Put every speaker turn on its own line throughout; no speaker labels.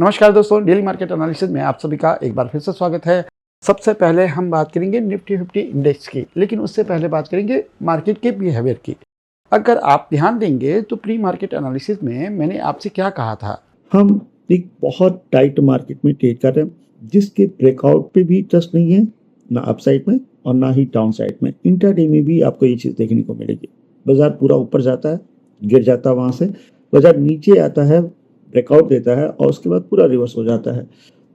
नमस्कार दोस्तों, daily market analysis में आप सभी का एक बार फिर से स्वागत है। सबसे पहले हम बात करेंगे निफ्टी 50 इंडेक्स की, लेकिन उससे पहले बात करेंगे मार्केट के बिहेवियर की। अगर आप ध्यान देंगे तो प्री मार्केट एनालिसिस में मैंने आपसे क्या कहा था,
हम एक बहुत टाइट मार्केट में ट्रेड कर रहे हैं जिसके ब्रेकआउट पे भी ट्रस्ट नहीं है, ना अपसाइड में और ना ही डाउन साइड में। इंट्राडे में भी आपको ये चीज़ देखने को मिलेगी। बाजार पूरा ऊपर जाता है, गिर जाता है, वहाँ से बाजार नीचे आता है, ब्रेकआउट देता है और उसके बाद पूरा रिवर्स हो जाता है।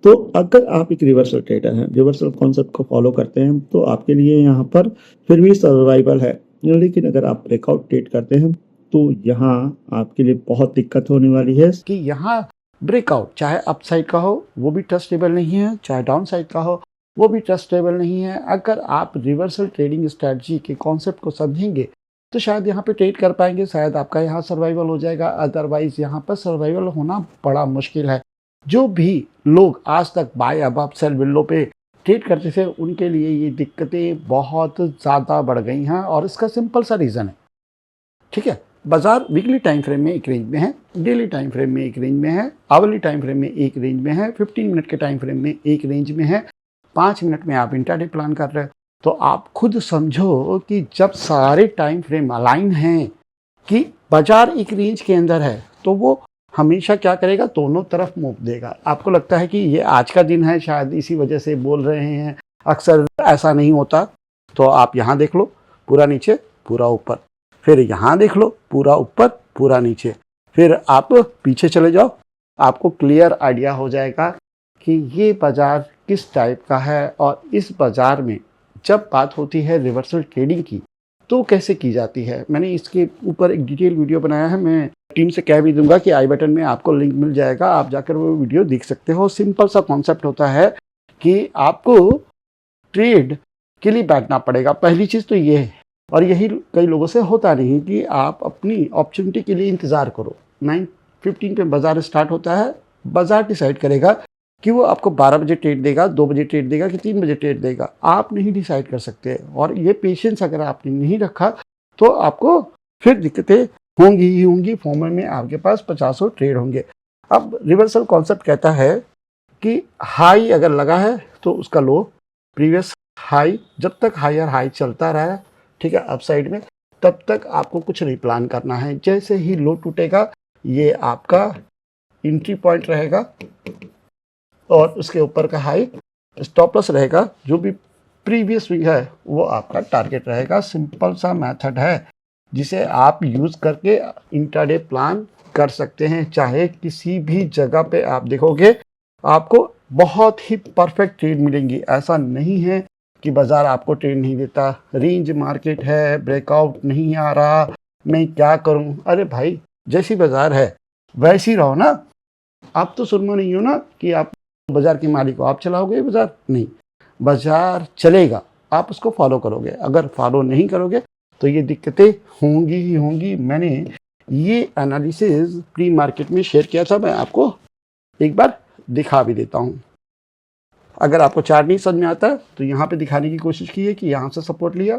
तो अगर आप एक रिवर्सल ट्रेडर हैं, रिवर्सल कॉन्सेप्ट को फॉलो करते हैं, तो आपके लिए यहाँ पर फिर भी सर्वाइवल है। लेकिन अगर आप ब्रेकआउट ट्रेड करते हैं तो यहाँ आपके लिए बहुत दिक्कत होने वाली है
कि यहाँ ब्रेकआउट चाहे अप साइड का हो वो भी ट्रस्टेबल नहीं है, चाहे डाउन साइड का हो वो भी ट्रस्टेबल नहीं है। अगर आप रिवर्सल ट्रेडिंग स्ट्रेटजी के कॉन्सेप्ट को समझेंगे तो शायद यहाँ पे ट्रेड कर पाएंगे, शायद आपका यहाँ सर्वाइवल हो जाएगा। अदरवाइज यहाँ पर सर्वाइवल होना बड़ा मुश्किल है। जो भी लोग आज तक बाय अबव सेल विंडो पे ट्रेड करते थे उनके लिए ये दिक्कतें बहुत ज़्यादा बढ़ गई हैं और इसका सिंपल सा रीज़न है। ठीक है, बाजार वीकली टाइम फ्रेम में एक रेंज में है, डेली टाइम फ्रेम में एक रेंज में है, आवरली टाइम फ्रेम में एक रेंज में है, 15 मिनट के टाइम फ्रेम में एक रेंज में है, 5 मिनट में आप इंट्राडे प्लान कर रहे हो। तो आप खुद समझो कि जब सारे टाइम फ्रेम अलाइन हैं कि बाजार एक रेंज के अंदर है तो वो हमेशा क्या करेगा, दोनों तरफ मूव देगा। आपको लगता है कि ये आज का दिन है, शायद इसी वजह से बोल रहे हैं, अक्सर ऐसा नहीं होता। तो आप यहाँ देख लो, पूरा नीचे पूरा ऊपर, फिर यहाँ देख लो, पूरा ऊपर पूरा नीचे, फिर आप पीछे चले जाओ, आपको क्लियर आइडिया हो जाएगा कि ये बाजार किस टाइप का है। और इस बाजार में जब बात होती है रिवर्सल ट्रेडिंग की तो कैसे की जाती है, मैंने इसके ऊपर एक डिटेल वीडियो बनाया है। मैं टीम से कह भी दूंगा कि आई बटन में आपको लिंक मिल जाएगा, आप जाकर वो वीडियो देख सकते हो। सिंपल सा कॉन्सेप्ट होता है कि आपको ट्रेड के लिए बैठना पड़ेगा, पहली चीज़ तो ये है। और यही कई लोगों से होता नहीं कि आप अपनी अपॉर्चुनिटी के लिए इंतज़ार करो। 9:15 पे बाजार स्टार्ट होता है, बाजार डिसाइड करेगा कि वो आपको 12 बजे ट्रेड देगा, 2 बजे ट्रेड देगा कि 3 बजे ट्रेड देगा। आप नहीं डिसाइड कर सकते। और ये पेशेंस अगर आपने नहीं रखा तो आपको फिर दिक्कतें होंगी ही होंगी। फॉर्मर में आपके पास 50 ट्रेड होंगे। अब रिवर्सल कॉन्सेप्ट कहता है कि हाई अगर लगा है तो उसका लो प्रीवियस हाई, जब तक हायर हाई चलता रहा है, ठीक है, अपसाइड में, तब तक आपको कुछ नहीं प्लान करना है। जैसे ही लो टूटेगा ये आपका एंट्री पॉइंट रहेगा और उसके ऊपर का हाई स्टॉप लॉस रहेगा। जो भी प्रीवियस वीक है वो आपका टारगेट रहेगा। सिंपल सा मेथड है जिसे आप यूज़ करके इंट्राडे प्लान कर सकते हैं। चाहे किसी भी जगह पे आप देखोगे आपको बहुत ही परफेक्ट ट्रेड मिलेंगी। ऐसा नहीं है कि बाजार आपको ट्रेड नहीं देता। रेंज मार्केट है, ब्रेकआउट नहीं आ रहा, मैं क्या करूं? अरे भाई, जैसी बाजार है वैसी रहो ना। आप तो सुरमा नहीं हो ना कि आप बाजार के मालिक हो, आप चलाओगे बाजार? नहीं, बाजार चलेगा, आप उसको फॉलो करोगे। अगर फॉलो नहीं करोगे तो ये दिक्कतें होंगी ही होंगी। मैंने ये एनालिसिस प्री मार्केट में शेयर किया था, मैं आपको एक बार दिखा भी देता हूँ। अगर आपको चार्ट नहीं समझ में आता तो यहाँ पे दिखाने की कोशिश की है कि यहाँ से सपोर्ट लिया,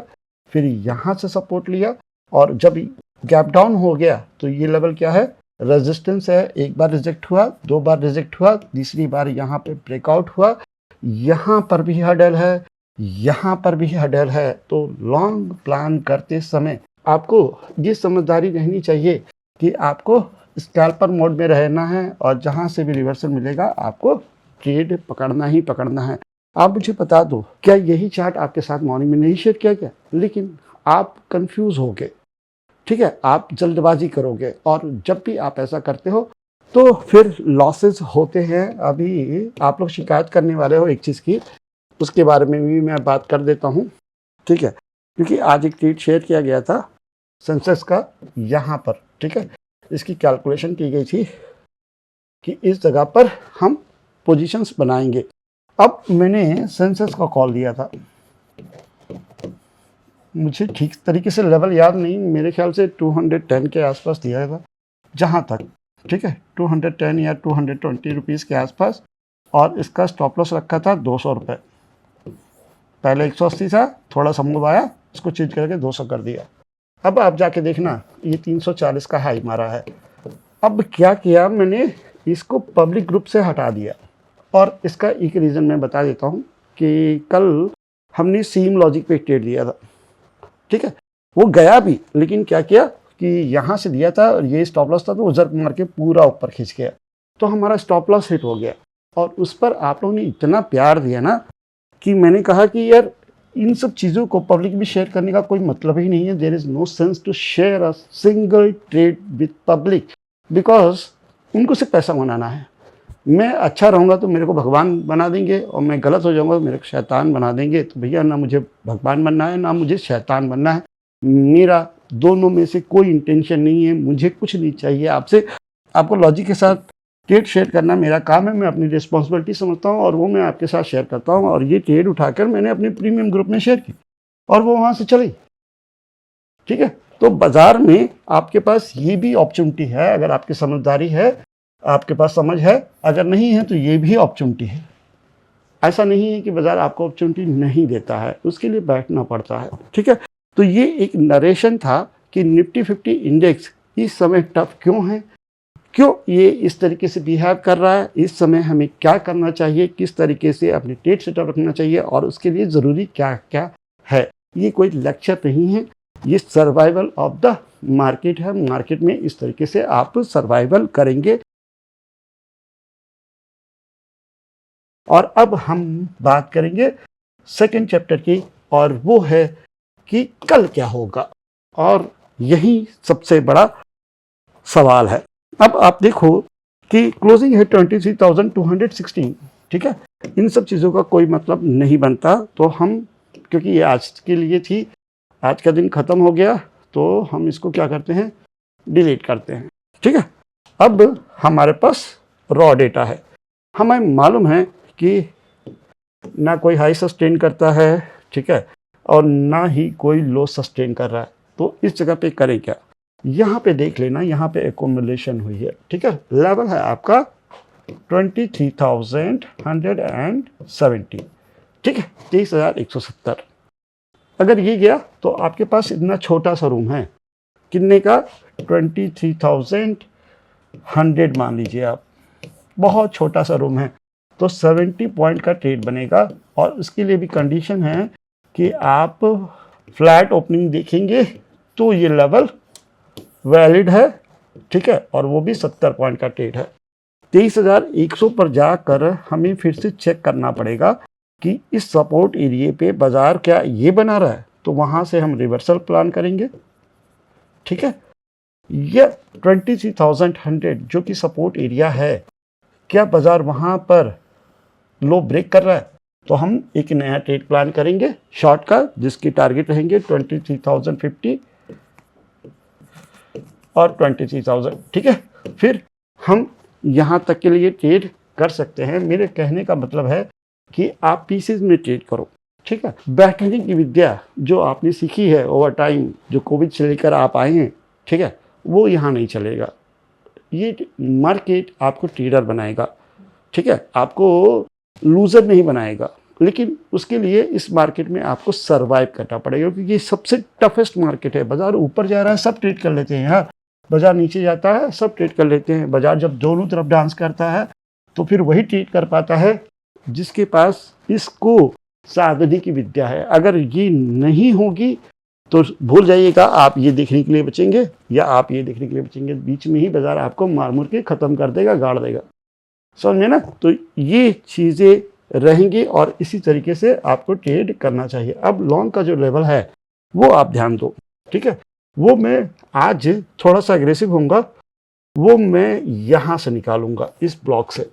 फिर यहाँ से सपोर्ट लिया, और जब गैप डाउन हो गया तो ये लेवल क्या है, रेजिस्टेंस है। एक बार रिजेक्ट हुआ, 2 बार रिजेक्ट हुआ, तीसरी बार यहाँ पे ब्रेकआउट हुआ। यहाँ पर भी हर्डल है, यहाँ पर भी हर्डल है। तो लॉन्ग प्लान करते समय आपको ये समझदारी रहनी चाहिए कि आपको स्कैल्पर मोड में रहना है और जहाँ से भी रिवर्सल मिलेगा आपको ट्रेड पकड़ना ही पकड़ना है। आप मुझे बता दो, क्या यही चार्ट आपके साथ मॉर्निंग में नहीं शेयर किया गया? लेकिन आप कंफ्यूज हो गए, ठीक है, आप जल्दबाजी करोगे और जब भी आप ऐसा करते हो तो फिर लॉसेस होते हैं। अभी आप लोग शिकायत करने वाले हो एक चीज़ की, उसके बारे में भी मैं बात कर देता हूँ, ठीक है, क्योंकि आज एक ट्वीट शेयर किया गया था सेंसेक्स का यहाँ पर, ठीक है। इसकी कैलकुलेशन की गई थी कि इस जगह पर हम पोजीशंस बनाएंगे। अब मैंने सेंसेक्स का कॉल दिया था, मुझे ठीक तरीके से लेवल याद नहीं, मेरे ख्याल से 210 के आसपास दिया था जहाँ तक, ठीक है, 210 या 220 रुपीज़ के आसपास। और इसका स्टॉप लॉस रखा था 200 रुपये। पहले 180 था, थोड़ा सा मूव आया, इसको चेंज करके 200 कर दिया। अब आप जाके देखना ये 340 का हाई मारा है। अब क्या किया मैंने, इसको पब्लिक ग्रुप से हटा दिया। और इसका एक रीज़न मैं बता देता हूँ कि कल हमने सीम लॉजिक पे ट्रेड दिया था, ठीक है, वो गया भी, लेकिन क्या किया कि यहाँ से दिया था और ये स्टॉप लॉस था तो उधर मार के पूरा ऊपर खींच गया, तो हमारा स्टॉप लॉस हिट हो गया। और उस पर आप लोगों ने इतना प्यार दिया ना कि मैंने कहा कि यार इन सब चीज़ों को पब्लिक में शेयर करने का कोई मतलब ही नहीं है। There is no sense to share a single trade with public, because उनको सिर्फ पैसा बनाना है। मैं अच्छा रहूँगा तो मेरे को भगवान बना देंगे और मैं गलत हो जाऊँगा तो मेरे को शैतान बना देंगे। तो भैया ना मुझे भगवान बनना है ना मुझे शैतान बनना है, मेरा दोनों में से कोई इंटेंशन नहीं है। मुझे कुछ नहीं चाहिए आपसे। आपको लॉजिक के साथ ट्रेड शेयर करना मेरा काम है, मैं अपनी रिस्पॉन्सिबिलिटी समझता हूँ और वो मैं आपके साथ शेयर करता हूँ। और ये ट्रेड उठाकर मैंने अपने प्रीमियम ग्रुप में शेयर की और वो वहाँ से चली, ठीक है। तो बाज़ार में आपके पास ये भी अपॉर्चुनिटी है, अगर आपकी समझदारी है, आपके पास समझ है, अगर नहीं है तो ये भी अपॉर्चुनिटी है। ऐसा नहीं है कि बाज़ार आपको अपॉर्चुनिटी नहीं देता है, उसके लिए बैठना पड़ता है, ठीक है। तो ये एक नरेशन था कि निफ्टी 50 इंडेक्स इस समय टफ क्यों है, क्यों ये इस तरीके से बिहेव कर रहा है, इस समय हमें क्या करना चाहिए, किस तरीके से अपने ट्रेड सेटअप रखना चाहिए और उसके लिए ज़रूरी क्या क्या है। ये कोई लेक्चर नहीं है, ये सर्वाइवल ऑफ द मार्केट है। मार्केट में इस तरीके से आप सर्वाइवल करेंगे। और अब हम बात करेंगे सेकंड चैप्टर की, और वो है कि कल क्या होगा, और यही सबसे बड़ा सवाल है। अब आप देखो कि क्लोजिंग है 23,216, ठीक है। इन सब चीज़ों का कोई मतलब नहीं बनता, तो हम, क्योंकि ये आज के लिए थी, आज का दिन ख़त्म हो गया, तो हम इसको क्या करते हैं, डिलीट करते हैं, ठीक है। अब हमारे पास रॉ डेटा है, हमें मालूम है कि ना कोई हाई सस्टेन करता है, ठीक है, और ना ही कोई लो सस्टेन कर रहा है। तो इस जगह पे करें क्या, यहाँ पे देख लेना, यहाँ पे एकोमुलेशन हुई है, ठीक है। लेवल है आपका 23,170, ठीक है, 23,170। अगर ये गया तो आपके पास इतना छोटा सा रूम है, कितने का, 23,100 मान लीजिए आप, बहुत छोटा सा रूम है। तो 70 पॉइंट का ट्रेड बनेगा, और उसके लिए भी कंडीशन है कि आप फ्लैट ओपनिंग देखेंगे तो ये लेवल वैलिड है, ठीक है, और वो भी 70 पॉइंट का ट्रेड है। 23,100 पर जाकर हमें फिर से चेक करना पड़ेगा कि इस सपोर्ट एरिया पे बाजार क्या ये बना रहा है, तो वहाँ से हम रिवर्सल प्लान करेंगे, ठीक है। यह 23,100 जो कि सपोर्ट एरिया है, क्या बाजार वहाँ पर लो ब्रेक कर रहा है, तो हम एक नया ट्रेड प्लान करेंगे शॉर्ट का, जिसकी टारगेट रहेंगे 23,050 और 23,000, ठीक है। फिर हम यहाँ तक के लिए ट्रेड कर सकते हैं। मेरे कहने का मतलब है कि आप पीसेस में ट्रेड करो, ठीक है। बैठने की विद्या जो आपने सीखी है ओवर टाइम, जो कोविड से लेकर आप आए हैं, ठीक है, वो यहाँ नहीं चलेगा। ये मार्केट आपको ट्रेडर बनाएगा, ठीक है, आपको लूज़र नहीं बनाएगा। लेकिन उसके लिए इस मार्केट में आपको सरवाइव करना पड़ेगा, क्योंकि ये सबसे टफेस्ट मार्केट है। बाजार ऊपर जा रहा है सब ट्रेड कर लेते हैं यार, बाजार नीचे जाता है सब ट्रेड कर लेते हैं। बाजार जब दोनों तरफ डांस करता है तो फिर वही ट्रेड कर पाता है जिसके पास इसको साधने की विद्या है। अगर ये नहीं होगी तो भूल जाइएगा, आप ये देखने के लिए बचेंगे या आप ये देखने के लिए बचेंगे, बीच में ही बाजार आपको मार मुर के ख़त्म कर देगा, गाड़ देगा, समझ में ना। तो ये चीज़ें रहेंगी और इसी तरीके से आपको ट्रेड करना चाहिए। अब लॉन्ग का जो लेवल है वो आप ध्यान दो, ठीक है। वो मैं आज थोड़ा सा एग्रेसिव होऊंगा, वो मैं यहाँ से निकालूंगा इस ब्लॉक से,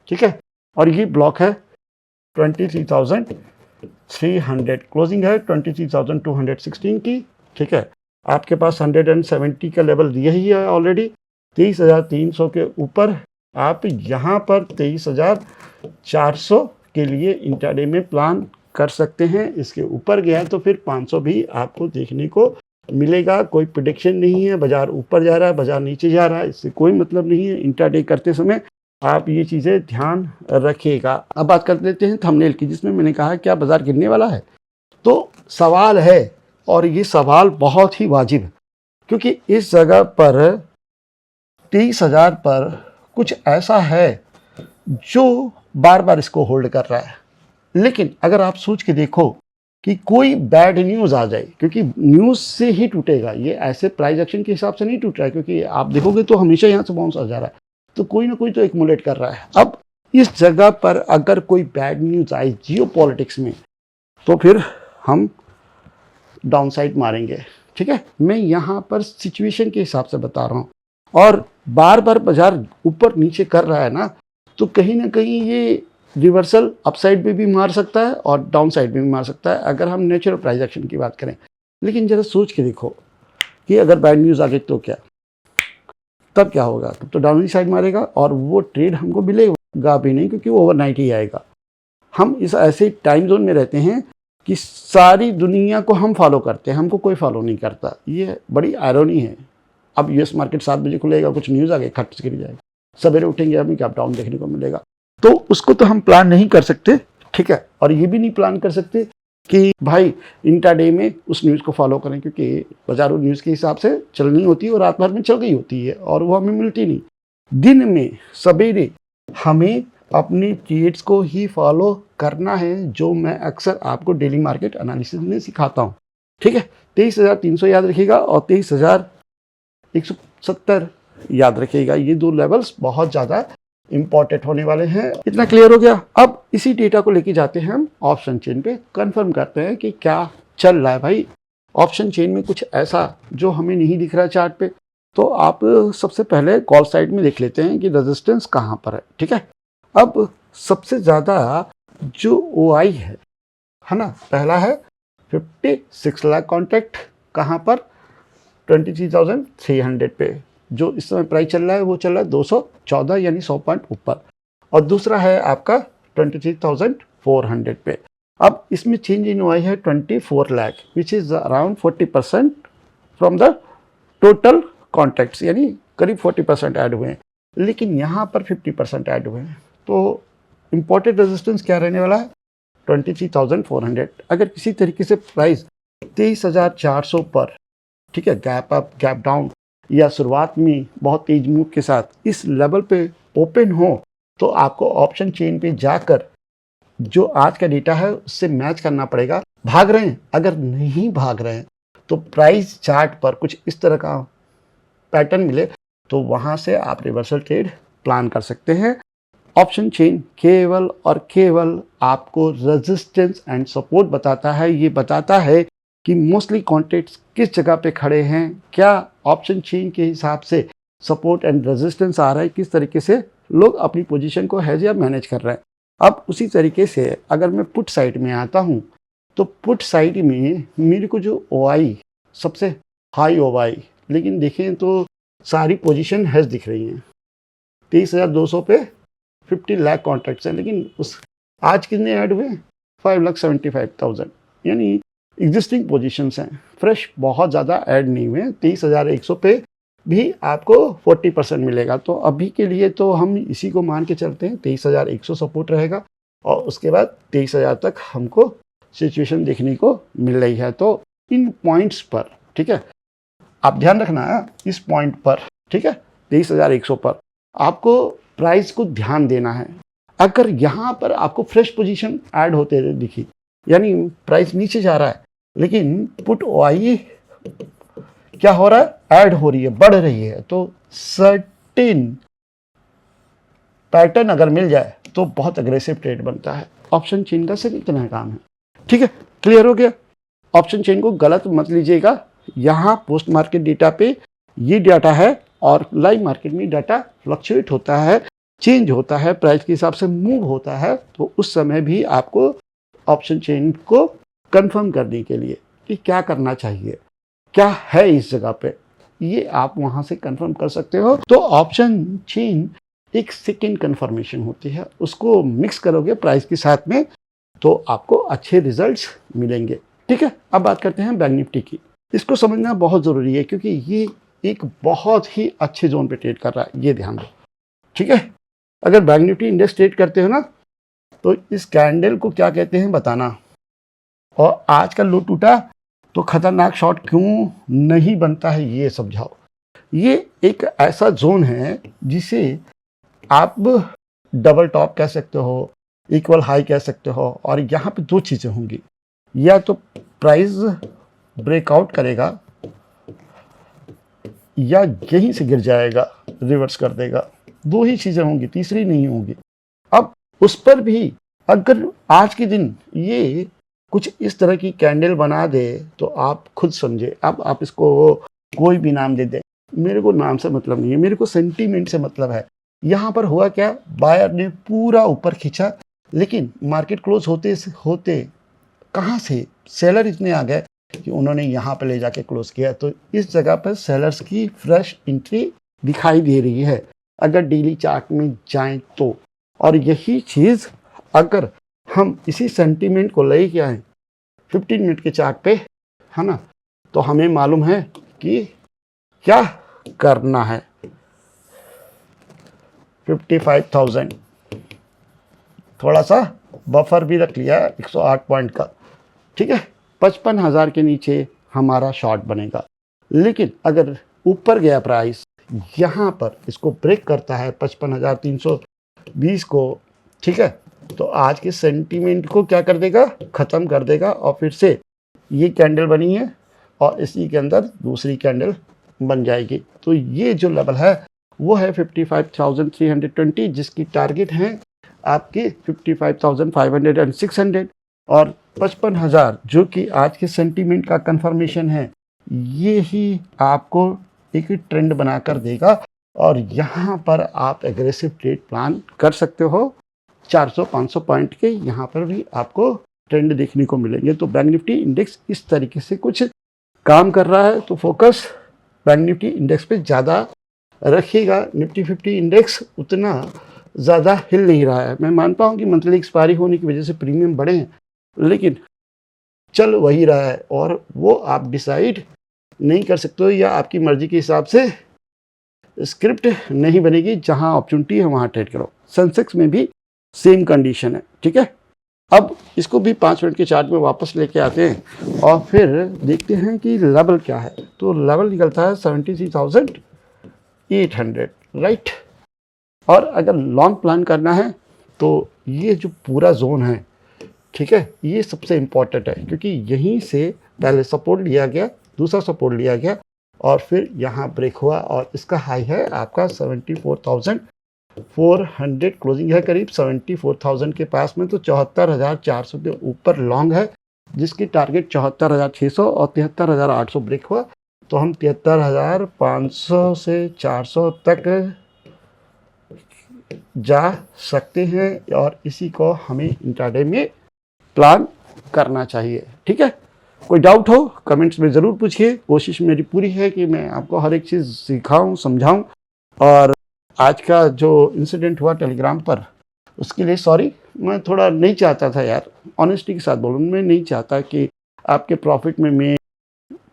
ठीक है। और ये ब्लॉक है 23,300, क्लोजिंग है 23,216 की, ठीक है। आपके पास 170 का लेवल दिया ही है ऑलरेडी। 23,300 के ऊपर आप यहाँ पर 23,400 के लिए इंट्राडे में प्लान कर सकते हैं। इसके ऊपर गया तो फिर 500 भी आपको देखने को मिलेगा। कोई प्रेडिक्शन नहीं है, बाजार ऊपर जा रहा है बाजार नीचे जा रहा है, इससे कोई मतलब नहीं है। इंट्राडे करते समय आप ये चीज़ें ध्यान रखिएगा। अब बात कर लेते हैं थंबनेल की, जिसमें मैंने कहा क्या बाजार गिरने वाला है। तो सवाल है, और ये सवाल बहुत ही वाजिब है, क्योंकि इस जगह पर 23,000 पर कुछ ऐसा है जो बार बार इसको होल्ड कर रहा है। लेकिन अगर आप सोच के देखो कि कोई बैड न्यूज़ आ जाए, क्योंकि न्यूज़ से ही टूटेगा ये, ऐसे प्राइस एक्शन के हिसाब से नहीं टूट रहा है, क्योंकि आप देखोगे तो हमेशा यहाँ से बाउंस आ जा रहा है, तो कोई ना कोई तो एक्यूमुलेट कर रहा है। अब इस जगह पर अगर कोई बैड न्यूज़ आए जियो पॉलिटिक्स में, तो फिर हम डाउन साइड मारेंगे। ठीक है, मैं यहाँ पर सिचुएशन के हिसाब से बता रहा हूँ, और बार बार बाजार ऊपर नीचे कर रहा है ना, तो कहीं ना कहीं ये रिवर्सल अपसाइड पे भी मार सकता है और डाउन साइड में भी मार सकता है, अगर हम नेचुरल प्राइस एक्शन की बात करें। लेकिन जरा सोच के देखो कि अगर बैड न्यूज़ आ गई तो क्या, तब क्या होगा? तब तो डाउन साइड मारेगा और वो ट्रेड हमको मिलेगा भी नहीं, क्योंकि वो ओवरनाइट ही आएगा। हम इस ऐसे टाइम जोन में रहते हैं कि सारी दुनिया को हम फॉलो करते हैं, हमको कोई फॉलो नहीं करता। ये बड़ी आयरनी है। अब यूएस मार्केट 7 बजे खुलेगा, कुछ न्यूज़ आ गई, खट से गिर जाएगा, सवेरे उठेंगे हमें क्या डाउन देखने को मिलेगा। तो उसको तो हम प्लान नहीं कर सकते, ठीक है। और ये भी नहीं प्लान कर सकते कि भाई इंट्राडे में उस न्यूज़ को फॉलो करें, क्योंकि बाजारों न्यूज़ के हिसाब से चलनी होती है और रात भर में चल गई होती है और वो हमें मिलती नहीं। दिन में सवेरे हमें अपनी ट्रेड्स को ही फॉलो करना है, जो मैं अक्सर आपको डेली मार्केट एनालिसिस में सिखाता हूँ। ठीक है, 23,300 याद रखिएगा और 23,170 याद रखिएगा। ये दो लेवल्स बहुत ज़्यादा इंपॉर्टेंट होने वाले हैं। इतना क्लियर हो गया। अब इसी डेटा को लेके जाते हैं हम ऑप्शन चेन पे, कंफर्म करते हैं कि क्या चल रहा है भाई ऑप्शन चेन में, कुछ ऐसा जो हमें नहीं दिख रहा है चार्ट पे। तो आप सबसे पहले कॉल साइड में देख लेते हैं कि रेजिस्टेंस कहाँ पर है। ठीक है, अब सबसे ज़्यादा जो OI है ना, पहला है 56 लाख कॉन्ट्रैक्ट, कहाँ पर 23,300 पे, जो इस समय प्राइस चल रहा है वो चल रहा है 214 यानी 100 पॉइंट ऊपर, और दूसरा है आपका 23,400 पे। अब इसमें चेंज इन OI है 24 lakh, which is around 40% from the total contracts, यानी करीब 40% ऐड हुए हैं, लेकिन यहाँ पर 50% ऐड हुए हैं। तो इम्पोर्टेंट रेजिस्टेंस क्या रहने वाला है 23,400। अगर किसी तरीके से प्राइस 23,400 पर, ठीक है, गैप अप गैप डाउन या शुरुआत में बहुत तेज मूव के साथ इस लेवल पे ओपन हो, तो आपको ऑप्शन चेन पे जाकर जो आज का डेटा है उससे मैच करना पड़ेगा। भाग रहे हैं, अगर नहीं भाग रहे हैं तो प्राइस चार्ट पर कुछ इस तरह का पैटर्न मिले तो वहाँ से आप रिवर्सल ट्रेड प्लान कर सकते हैं। ऑप्शन चेन केवल और केवल आपको रेजिस्टेंस एंड सपोर्ट बताता है। ये बताता है कि मोस्टली कॉन्ट्रैक्ट्स किस जगह पे खड़े हैं, क्या ऑप्शन चेन के हिसाब से सपोर्ट एंड रेजिस्टेंस आ रहा है, किस तरीके से लोग अपनी पोजीशन को हेज या मैनेज कर रहे हैं। अब उसी तरीके से अगर मैं पुट साइड में आता हूँ, तो पुट साइड में मेरे को जो OI सबसे हाई OI, लेकिन देखें तो सारी पोजीशन हेज दिख रही हैं। 23,200 पे 50 लाख कॉन्ट्रैक्ट्स हैं, लेकिन उस आज कितने ऐड हुए 5,75,000, यानी एग्जिस्टिंग पोजीशंस हैं, फ्रेश बहुत ज़्यादा ऐड नहीं हुए। 23,100 पे भी आपको 40% मिलेगा। तो अभी के लिए तो हम इसी को मान के चलते हैं, 23,100 सपोर्ट रहेगा और उसके बाद 23,000 तक हमको सिचुएशन देखने को मिल रही है। तो इन पॉइंट्स पर, ठीक है, आप ध्यान रखना है इस पॉइंट पर, ठीक है, 23,100 पर आपको प्राइस को ध्यान देना है। अगर यहाँ पर आपको फ्रेश पोजीशन ऐड होते दिखी, यानी प्राइस नीचे जा रहा है लेकिन पुट OI क्या हो रहा है, ऐड हो रही है, बढ़ रही है, तो सर्टेन पैटर्न अगर मिल जाए तो बहुत अग्रेसिव ट्रेड बनता है। ऑप्शन चेन का सिर्फ इतना काम है। ठीक है, क्लियर हो गया। ऑप्शन चेन को गलत मत लीजिएगा। यहाँ पोस्ट मार्केट डेटा पे ये डाटा है और लाइव मार्केट में डाटा फ्लक्चुएट होता है, चेंज होता है, प्राइस के हिसाब से मूव होता है। तो उस समय भी आपको ऑप्शन चेन को कंफर्म करने के लिए कि क्या करना चाहिए, क्या है इस जगह पे, ये आप वहाँ से कंफर्म कर सकते हो। तो ऑप्शन चेन एक सेकेंड कंफर्मेशन होती है, उसको मिक्स करोगे प्राइस के साथ में तो आपको अच्छे रिजल्ट्स मिलेंगे। ठीक है, अब बात करते हैं बैंक निफ्टी की। इसको समझना बहुत ज़रूरी है क्योंकि ये एक बहुत ही अच्छे जोन पे ट्रेड कर रहा है, ये ध्यान दो। ठीक है, अगर बैंक निफ्टी इंडेक्स ट्रेड करते हो ना, तो इस कैंडल को क्या कहते हैं बताना, और आज का लो टूटा तो खतरनाक शॉट क्यों नहीं बनता है ये समझाओ। ये एक ऐसा जोन है जिसे आप डबल टॉप कह सकते हो, इक्वल हाई कह सकते हो, और यहाँ पे दो चीज़ें होंगी, या तो प्राइस ब्रेकआउट करेगा या यहीं से गिर जाएगा, रिवर्स कर देगा। दो ही चीज़ें होंगी, तीसरी नहीं होगी। अब उस पर भी अगर आज के दिन ये कुछ इस तरह की कैंडल बना दे तो आप खुद समझे। अब आप इसको कोई भी नाम दे दें, मेरे को नाम से मतलब नहीं है, मेरे को सेंटीमेंट से मतलब है। यहाँ पर हुआ क्या, बायर ने पूरा ऊपर खींचा, लेकिन मार्केट क्लोज होते होते कहाँ से सेलर इतने आ गए कि उन्होंने यहाँ पे ले जाके क्लोज किया। तो इस जगह पर सेलर्स की फ्रेश एंट्री दिखाई दे रही है अगर डेली चार्ट में जाएं तो। और यही चीज़ अगर हम इसी सेंटीमेंट को ले के आए 15 मिनट के चार्ट पे, है ना, तो हमें मालूम है कि क्या करना है। 55,000 थोड़ा सा बफर भी रख लिया 108 पॉइंट का, ठीक है। 55,000 के नीचे हमारा शॉर्ट बनेगा, लेकिन अगर ऊपर गया प्राइस, यहाँ पर इसको ब्रेक करता है 55,320 को, ठीक है, तो आज के सेंटीमेंट को क्या कर देगा, ख़त्म कर देगा। और फिर से ये कैंडल बनी है और इसी के अंदर दूसरी कैंडल बन जाएगी। तो ये जो लेवल है वो है 55,320, जिसकी टारगेट है आपके 55,500 एंड 600, और 55,000 जो कि आज के सेंटीमेंट का कंफर्मेशन है, ये ही आपको एक ट्रेंड बनाकर देगा। और यहाँ पर आप एग्रेसिव ट्रेड प्लान कर सकते हो। 400-500 पॉइंट के यहाँ पर भी आपको ट्रेंड देखने को मिलेंगे। तो बैंक निफ्टी इंडेक्स इस तरीके से कुछ काम कर रहा है, तो फोकस बैंक निफ्टी इंडेक्स पे ज़्यादा रखिएगा। निफ्टी 50 इंडेक्स उतना ज़्यादा हिल नहीं रहा है। मैं मानता हूँ कि मंथली एक्सपायरी होने की वजह से प्रीमियम बढ़े हैं, लेकिन चल वही रहा है, और वो आप डिसाइड नहीं कर सकते हो, या आपकी मर्जी के हिसाब से स्क्रिप्ट नहीं बनेगी। जहाँ अपॉर्चुनिटी है वहाँ ट्रेड करो। सेंसेक्स में भी सेम कंडीशन है, ठीक है। अब इसको भी 5 मिनट के चार्ट में वापस लेके आते हैं और फिर देखते हैं कि लेवल क्या है। तो लेवल निकलता है 73,800, राइट। और अगर लॉन्ग प्लान करना है तो ये जो पूरा जोन है, ठीक है, ये सबसे इम्पॉर्टेंट है, क्योंकि यहीं से पहले सपोर्ट लिया गया, दूसरा सपोर्ट लिया गया, और फिर यहाँ ब्रेक हुआ, और इसका हाई है आपका 74,400, क्लोजिंग है करीब 74,000 के पास में। तो 74,400 के ऊपर लॉन्ग है, जिसकी टारगेट 74,600 और 73,800 ब्रेक हुआ। तो हम 73,500 से 400 तक जा सकते हैं, और इसी को हमें इंट्राडे में प्लान करना चाहिए, ठीक है। कोई डाउट हो कमेंट्स में ज़रूर पूछिए। कोशिश मेरी पूरी है कि मैं आपको हर एक चीज़ सिखाऊं, समझाऊं। और आज का जो इंसिडेंट हुआ टेलीग्राम पर, उसके लिए सॉरी। मैं थोड़ा नहीं चाहता था यार, ऑनेस्टी के साथ बोलूँ, मैं नहीं चाहता कि आपके प्रॉफिट में मैं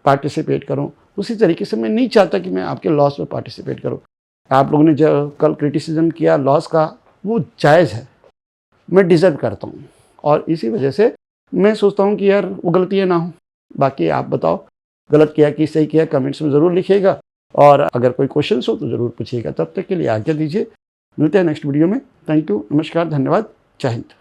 पार्टिसिपेट करूं, उसी तरीके से मैं नहीं चाहता कि मैं आपके लॉस में पार्टिसिपेट करूं। आप लोगों ने जो कल क्रिटिसिज्म किया लॉस का, वो जायज़ है, मैं डिज़र्व करता हूं, और इसी वजह से मैं सोचता हूं कि यार वो गलतियाँ ना हो। बाकी आप बताओ, गलत किया कि सही किया, कमेंट्स में ज़रूर लिखिएगा, और अगर कोई क्वेश्चन हो तो ज़रूर पूछिएगा। तब तक के लिए आज्ञा दीजिए, मिलते हैं नेक्स्ट वीडियो में। थैंक यू, नमस्कार, धन्यवाद, जय हिंद।